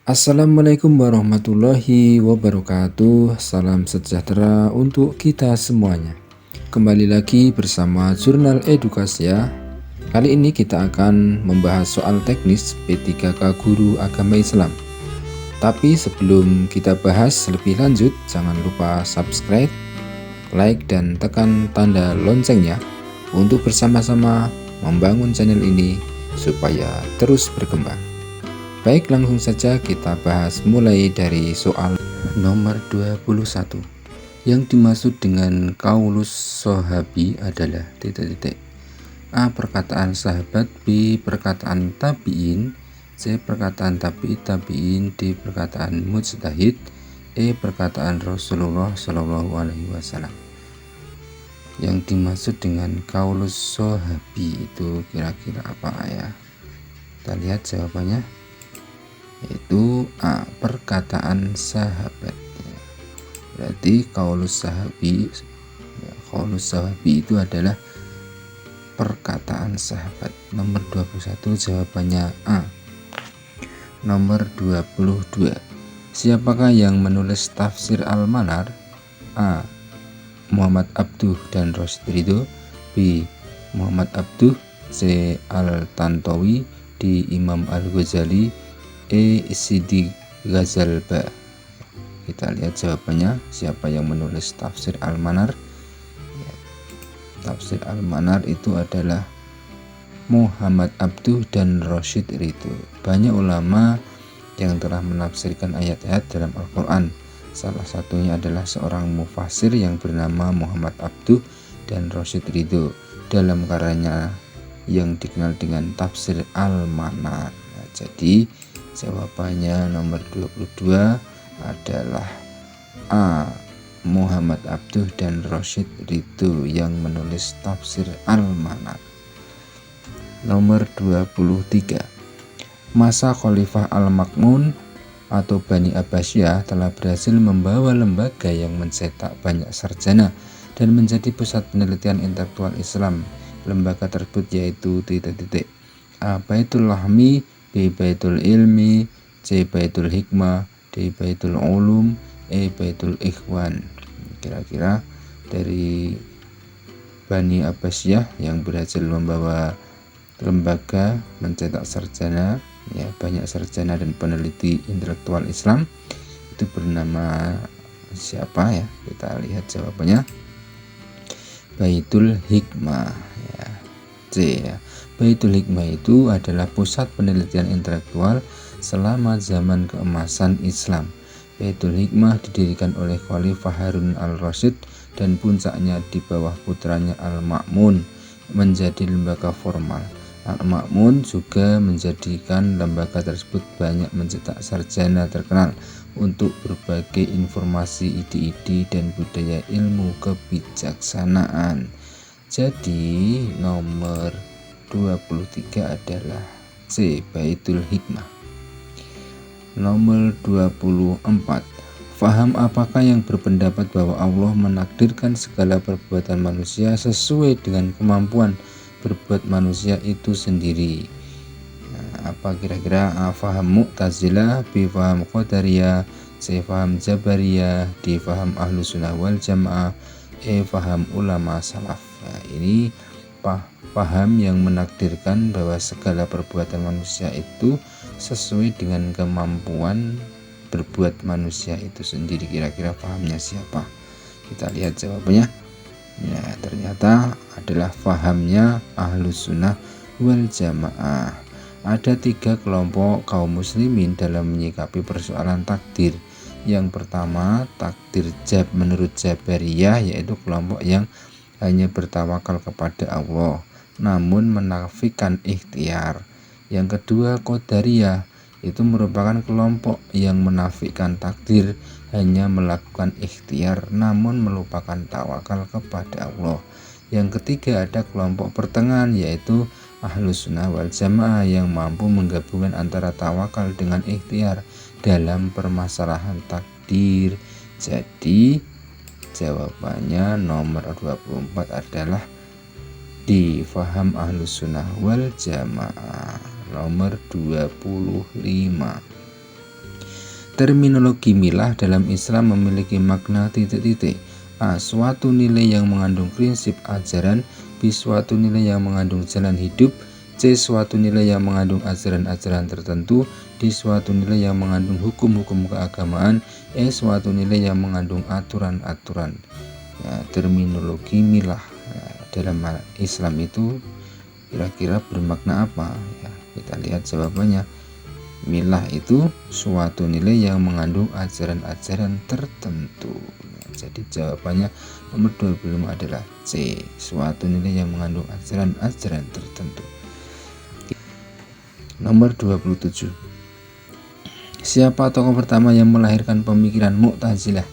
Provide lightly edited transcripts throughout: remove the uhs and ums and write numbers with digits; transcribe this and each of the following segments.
Assalamualaikum warahmatullahi wabarakatuh. Salam sejahtera untuk kita semuanya. Kembali lagi bersama Jurnal Edukasi ya. Kali ini kita akan membahas soal teknis P3K Guru Agama Islam. Tapi sebelum kita bahas lebih lanjut, jangan lupa subscribe, like, dan tekan tanda loncengnya untuk bersama-sama membangun channel ini supaya terus berkembang. Baik, langsung saja kita bahas mulai dari soal nomor 21. Yang dimaksud dengan kaulus sahabi adalah A. Perkataan sahabat, B. Perkataan tabi'in, C. Perkataan tabi'in, D. Perkataan mujtahid, E. Perkataan Rasulullah SAW. Yang dimaksud dengan kaulus sahabi itu kira-kira apa ya? Kita lihat jawabannya, yaitu A. Perkataan sahabat. Berarti kaulus sahabi itu adalah perkataan sahabat. Nomor 21 jawabannya A. Nomor 22, siapakah yang menulis tafsir Al-Manar? A. Muhammad Abduh dan Rasyid Ridho, B. Muhammad Abduh, C. Al-Tantawi, D. Imam Al-Ghazali, E. Sidi Ghazalba. Kita lihat jawabannya, siapa yang menulis tafsir Al-Manar. Tafsir Al-Manar itu adalah Muhammad Abduh dan Rasyid Ridho. Banyak ulama yang telah menafsirkan ayat-ayat dalam Al-Quran. Salah satunya adalah seorang mufassir yang bernama Muhammad Abduh dan Rasyid Ridho dalam karyanya yang dikenal dengan tafsir Al-Manar. Jadi jawabannya nomor 22 adalah A. Muhammad Abduh dan Rasyid Ridho yang menulis tafsir Al-Manar. Nomor 23, masa Khalifah Al-Ma'mun atau Bani Abbasiyah telah berhasil membawa lembaga yang mencetak banyak sarjana dan menjadi pusat penelitian intelektual Islam. Lembaga tersebut yaitu A. Baitul Lahmi, B. Baitul Ilmi, C. Baitul Hikmah, D. Baitul Ulum, E. Baitul Ikhwan. Kira-kira dari Bani Abbasiyah yang berhasil membawa lembaga mencetak sarjana, ya, banyak sarjana dan peneliti intelektual Islam, itu bernama siapa ya? Kita lihat jawabannya, Baitul Hikmah ya. C ya. Baitul Hikmah itu adalah pusat penelitian intelektual selama zaman keemasan Islam. Baitul Hikmah didirikan oleh Khalifah Harun al-Rasyid dan puncaknya di bawah putranya Al-Ma'mun menjadi lembaga formal. Al-Ma'mun juga menjadikan lembaga tersebut banyak mencetak sarjana terkenal untuk berbagai informasi, ide-ide, dan budaya ilmu kebijaksanaan. Jadi nomor 23 adalah C. Baitul Hikmah. Nomor 24, faham apakah yang berpendapat bahwa Allah menakdirkan segala perbuatan manusia sesuai dengan kemampuan berbuat manusia itu sendiri? Nah, apa kira-kira? A. Faham Mu'tazilah, B. Faham Qadariyah, C. Faham Jabariyah, D. Faham Ahlus Sunnah wal Jamaah, E. Faham ulama salaf. Nah, ini paham yang menakdirkan bahwa segala perbuatan manusia itu sesuai dengan kemampuan berbuat manusia itu sendiri. Kira-kira pahamnya siapa? Kita lihat jawabannya. Ya, ternyata adalah pahamnya Ahlus Sunnah wal Jamaah. Ada 3 kelompok kaum muslimin dalam menyikapi persoalan takdir. Yang pertama, takdir menurut Jabariyah, yaitu kelompok yang hanya bertawakal kepada Allah namun menafikan ikhtiar. Yang kedua, Qadariyah, itu merupakan kelompok yang menafikan takdir, hanya melakukan ikhtiar namun melupakan tawakal kepada Allah. Yang ketiga, ada kelompok pertengahan, yaitu Ahlus Sunnah wal Jamaah yang mampu menggabungkan antara tawakal dengan ikhtiar dalam permasalahan takdir. Jadi jawabannya nomor 24 adalah D. Faham Ahlus Sunnah wal Jamaah. Nomor 25, Terminologi milah dalam Islam memiliki makna titik-titik. A. Suatu nilai yang mengandung prinsip ajaran. B. Suatu nilai yang mengandung jalan hidup. C. Suatu nilai yang mengandung ajaran-ajaran tertentu. D. Suatu nilai yang mengandung hukum-hukum keagamaan. E. Suatu nilai yang mengandung aturan-aturan. Ya, terminologi milah dalam Islam itu kira-kira bermakna apa? Ya, kita lihat jawabannya. Milah itu suatu nilai yang mengandung ajaran-ajaran tertentu. Jadi jawabannya nomor 25 adalah C. Suatu nilai yang mengandung ajaran-ajaran tertentu. Nomor 27. Siapa tokoh pertama yang melahirkan pemikiran Mu'tazilah?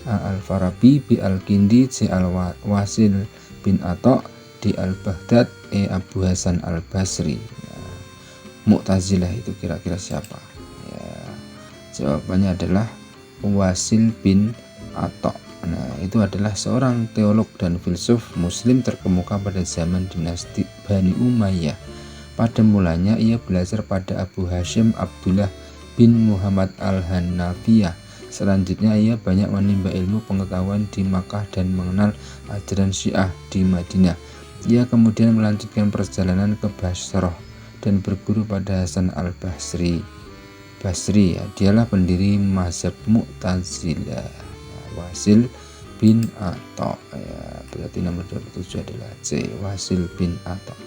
A. Al-Farabi, B. Al-Kindi, C. Al-Wasil bin Atha, D. Al-Baghdad, E. Abu Hasan Al-Basri. Mu'tazilah itu kira-kira siapa? Ya, jawabannya adalah Wasil bin Atha. Nah, itu adalah seorang teolog dan filsuf muslim terkemuka pada zaman dinasti Bani Umayyah. Pada mulanya ia belajar pada Abu Hashim Abdullah bin Muhammad al-Hanafiyah. Selanjutnya ia banyak menimba ilmu pengetahuan di Makkah dan mengenal ajaran Syiah di Madinah. Ia kemudian melanjutkan perjalanan ke Basrah dan berguru pada Hasan al-Basri. Ya, dialah pendiri mazhab Mu'tazilah, Wasil bin Atha. Ya, berarti nomor 27 adalah C. Wasil bin Atha.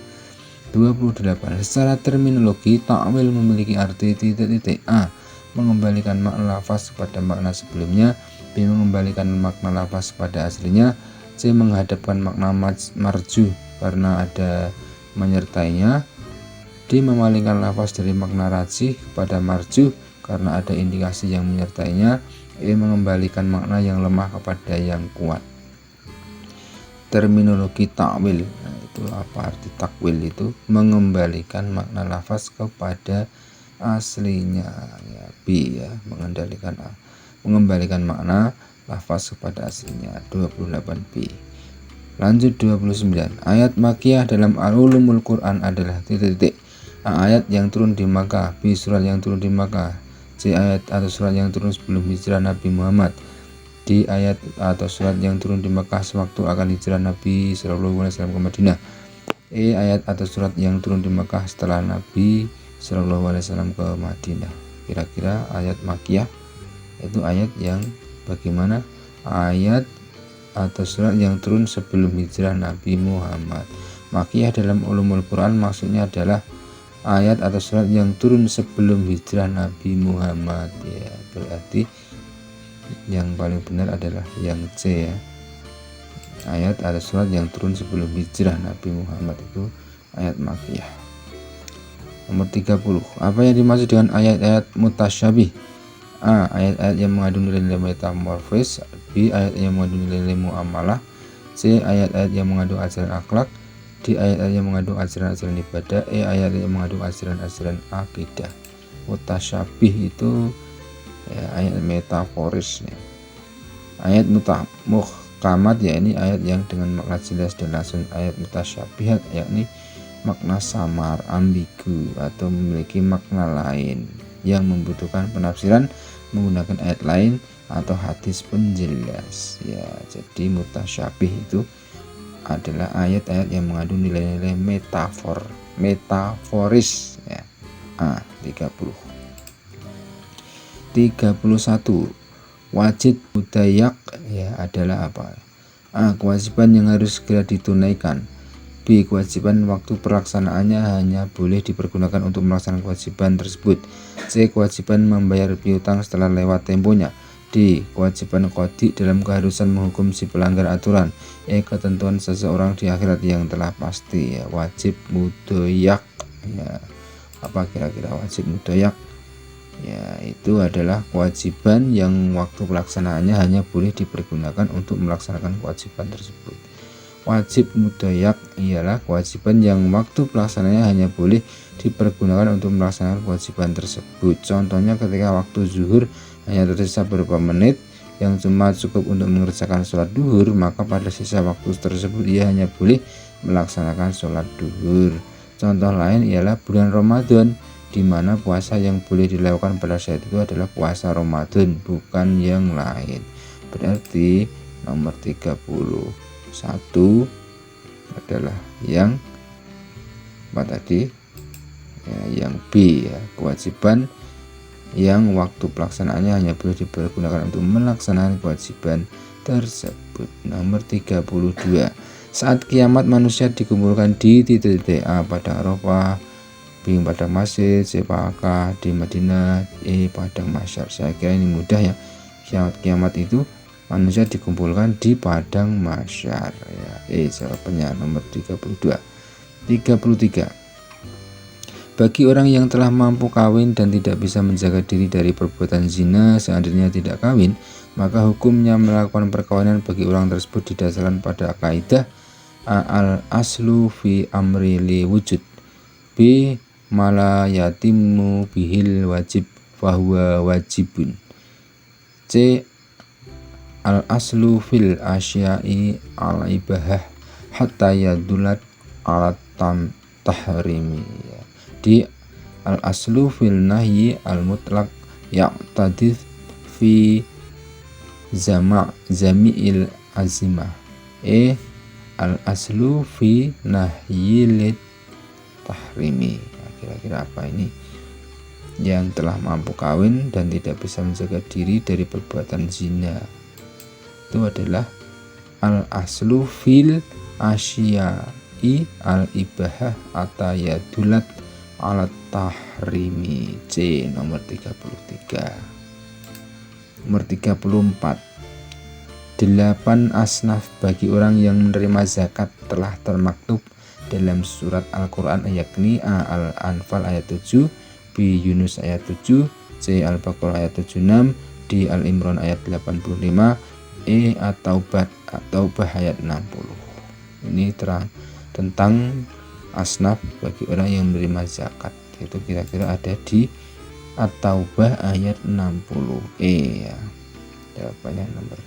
28. Secara terminologi, takwil memiliki arti titik-titik. A. Mengembalikan makna lafaz kepada makna sebelumnya. B. Mengembalikan makna lafaz pada aslinya. C. Menghadapkan makna marju karena ada menyertainya. D. Memalingkan lafaz dari makna rajih kepada marjuh karena ada indikasi yang menyertainya. E. Mengembalikan makna yang lemah kepada yang kuat. Terminologi takwil, nah, itu apa arti takwil? Itu mengembalikan makna lafaz kepada aslinya. Ya, B ya, mengembalikan makna lafaz kepada aslinya. 28B. Lanjut 29. Ayat makiyah dalam Ulumul Quran adalah titik-titik. A. Ayat yang turun di Makkah. B. Surat yang turun di Makkah. C. Ayat atau surat yang turun sebelum hijrah Nabi Muhammad. D. Ayat atau surat yang turun di Makkah sewaktu akan hijrah Nabi SAW ke Madinah. E. Ayat atau surat yang turun di Makkah setelah Nabi SAW ke Madinah. Kira-kira ayat makiyah itu ayat yang bagaimana? Ayat atau surat yang turun sebelum hijrah Nabi Muhammad. Makiyah dalam ulumul Quran maksudnya adalah ayat atau surat yang turun sebelum hijrah Nabi Muhammad. Ya, berarti yang paling benar adalah yang C ya. Ayat atau surat yang turun sebelum hijrah Nabi Muhammad itu ayat makiyah. Nomor 30. Apa yang dimaksud dengan ayat-ayat mutasyabih? A. Ayat-ayat yang mengandung nilai-nilai metamorfis. B. Ayat yang mengandung nilai-nilai muamalah. C. Ayat-ayat yang mengandung ajaran akhlak. D. Ayat-ayat yang mengandung ajaran-ajaran ibadah. E. Ayat yang mengandung ajaran-ajaran akidah. Mutasyabih itu ya, ayat metaforis ya. Ayat muhkamat ya, ini ayat yang dengan makna jelas dan langsung. Ayat mutasyabihat yakni makna samar, ambigu atau memiliki makna lain yang membutuhkan penafsiran menggunakan ayat lain atau hadis penjelas ya. Jadi mutasyabih itu adalah ayat-ayat yang mengandung nilai-nilai metaforis ya. A. 30. 31. Wajib mudayak ya adalah apa? A. Kewajiban yang harus segera ditunaikan. B. Kewajiban waktu pelaksanaannya hanya boleh dipergunakan untuk melaksanakan kewajiban tersebut. C. Kewajiban membayar piutang setelah lewat temponya. D. Kewajiban qadhi dalam keharusan menghukum si pelanggar aturan. E. Ketentuan seseorang di akhirat yang telah pasti ya. Wajib mudayak ya. Apa kira-kira wajib mudayak? Ya, itu adalah kewajiban yang waktu pelaksanaannya hanya boleh dipergunakan untuk melaksanakan kewajiban tersebut. Wajib mudayak ialah kewajiban yang waktu pelaksanaannya hanya boleh dipergunakan untuk melaksanakan kewajiban tersebut. Contohnya ketika waktu zuhur hanya tersisa beberapa menit yang cuma cukup untuk mengerjakan sholat duhur, maka pada sisa waktu tersebut ia hanya boleh melaksanakan sholat duhur. Contoh lain ialah bulan Ramadan di mana puasa yang boleh dilakukan pada saat itu adalah puasa Ramadan, bukan yang lain. Berarti nomor 31 adalah yang apa tadi? Ya, yang B ya, kewajiban yang waktu pelaksanaannya hanya boleh dipergunakan untuk melaksanakan kewajiban tersebut. Nomor 32. Saat kiamat manusia dikumpulkan di titik-titik A pada Arafah, B pada masjid, C Makkah, D Madinah, E padang mahsyar. Saya kira ini mudah ya. Kiamat itu manusia dikumpulkan di padang mahsyar ya. Jawabannya nomor 32. 33. Bagi orang yang telah mampu kawin dan tidak bisa menjaga diri dari perbuatan zina seandainya tidak kawin, maka hukumnya melakukan perkawinan bagi orang tersebut didasarkan pada kaidah al aslu fi amri li wujud, B mala yatimu bihil wajib fahuwa wajibun, C al aslu fil asyai al ibahah hatta yadulat alat tahrimi, di al aslu fil nahyi al mutlaq yaqtadith fi zami'il azimah, al aslu fi nahyil tahrimi. Kira-kira apa ini? Yang telah mampu kawin dan tidak bisa menjaga diri dari perbuatan zina, itu adalah al aslu fil asyai al ibahah atayadulat alat tahrimi, C nomor 33. Nomor 34. 8 asnaf bagi orang yang menerima zakat telah termaktub dalam surat Al-Quran, yakni A Al-Anfal ayat 7, B Yunus ayat 7, C Al-Baqarah ayat 76, D Al-Imran ayat 85, E At-Taubah ayat 60. Ini terang tentang asnaf bagi orang yang menerima zakat, itu kira-kira ada di At-Taubah ayat 60 ya. Jawabannya nomor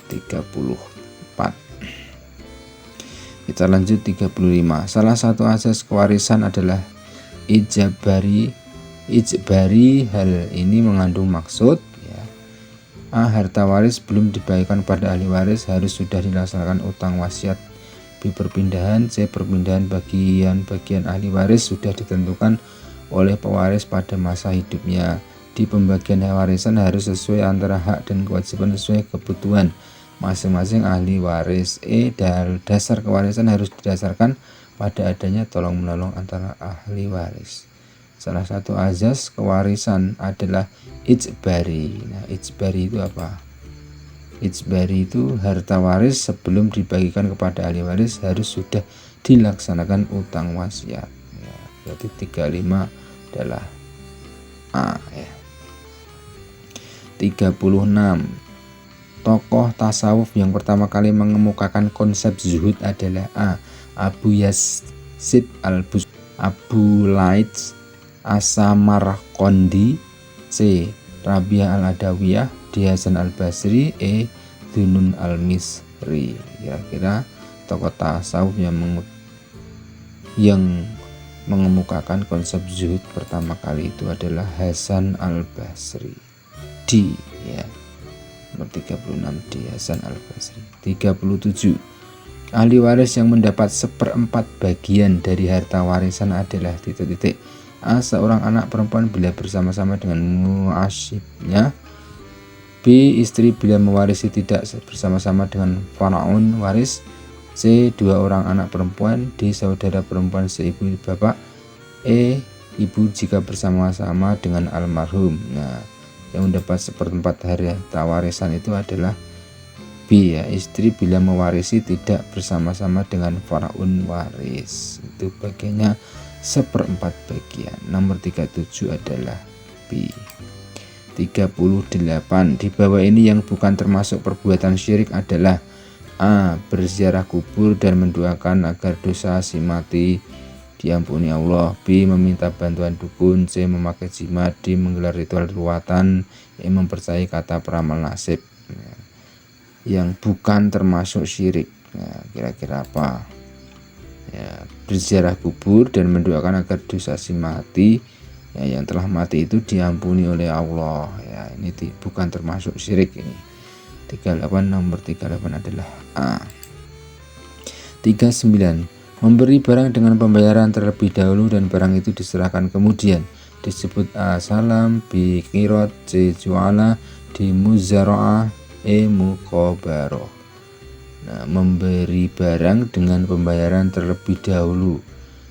34. Kita lanjut 35. Salah satu asas kewarisan adalah ijbari. Hal ini mengandung maksud ya. A. Harta waris belum dibagikan pada ahli waris harus sudah dilaksanakan utang wasiat. B. Perpindahan. C. Perpindahan bagian-bagian ahli waris sudah ditentukan oleh pewaris pada masa hidupnya. Di pembagian warisan harus sesuai antara hak dan kewajiban sesuai kebutuhan masing-masing ahli waris. Dasar kewarisan harus didasarkan pada adanya tolong-menolong antara ahli waris. Salah satu azas kewarisan adalah ijbari. Nah, ijbari itu apa? Ijbari itu harta waris sebelum dibagikan kepada ahli waris harus sudah dilaksanakan utang wasiat ya. Berarti 35 adalah A ya. 36. Tokoh tasawuf yang pertama kali mengemukakan konsep zuhud adalah A. Abu Yazid al-Bustami, Abu Laits As-Samarqandi, C. Rabi'ah al-Adawiyah, D. Hasan al-Basri, E. Dunun al-Misri. Kira-kira tokoh tasawuf yang mengemukakan konsep zuhud pertama kali itu adalah Hasan al-Basri. D ya. Nomor 36 D. Hasan al-Basri. 37. Ahli waris yang mendapat 1/4 bagian dari harta warisan adalah titik-titik. A. Seorang anak perempuan bila bersama-sama dengan mu'asyibnya. B. Istri bila mewarisi tidak bersama-sama dengan faraun waris. C. 2 orang anak perempuan. D. Saudara perempuan seibu bapak. E. Ibu jika bersama-sama dengan almarhum. Nah, yang mendapat 1/4 harta warisan itu adalah B ya, istri bila mewarisi tidak bersama-sama dengan faraun waris, itu bagiannya 1/4 bagian. Nomor 37 adalah B. 38. Di bawah ini yang bukan termasuk perbuatan syirik adalah A. Berziarah kubur dan mendoakan agar dosa si mati diampuni Allah. B. Meminta bantuan dukun. C. Memakai jimat. D. Menggelar ritual ruatan. E. Mempercayai kata peramal nasib. Yang bukan termasuk syirik. Nah, kira-kira apa? Ya, berziarah kubur dan mendoakan agar dosa si mati Ya, yang telah mati itu diampuni oleh Allah. Ya, ini bukan termasuk syirik ini. 38 nomor 38 adalah A. 39. Memberi barang dengan pembayaran terlebih dahulu dan barang itu diserahkan kemudian. Disebut A. Salam, B. Qirot, C. Ju'ala, D. Muzara'ah, E. Muqabaroh. Nah, memberi barang dengan pembayaran terlebih dahulu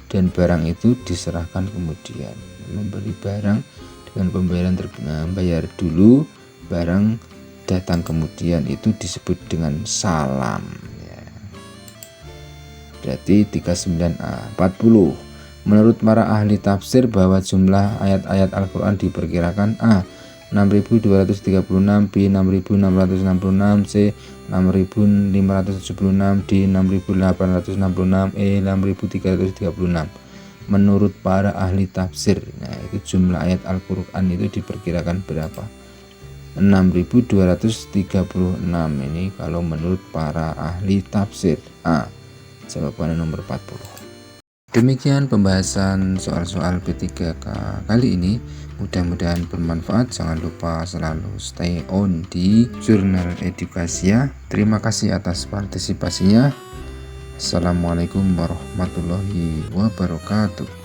dan barang itu diserahkan kemudian. Memberi barang dengan pembayaran bayar dulu, barang datang kemudian, itu disebut dengan salam. Berarti 39A. 40. Menurut para ahli tafsir bahwa jumlah ayat-ayat Al-Quran diperkirakan A. 6236, B. 6666, C. 6576, D. 6866, E. 6336. Menurut para ahli tafsir, nah itu jumlah ayat Al-Quran itu diperkirakan berapa? 6236 ini kalau menurut para ahli tafsir. A. Jawabannya nomor 40. Demikian pembahasan soal-soal P3K kali ini. Mudah-mudahan bermanfaat. Jangan lupa selalu stay on di Jurnal Edukasia. Terima kasih atas partisipasinya. Assalamualaikum warahmatullahi wabarakatuh.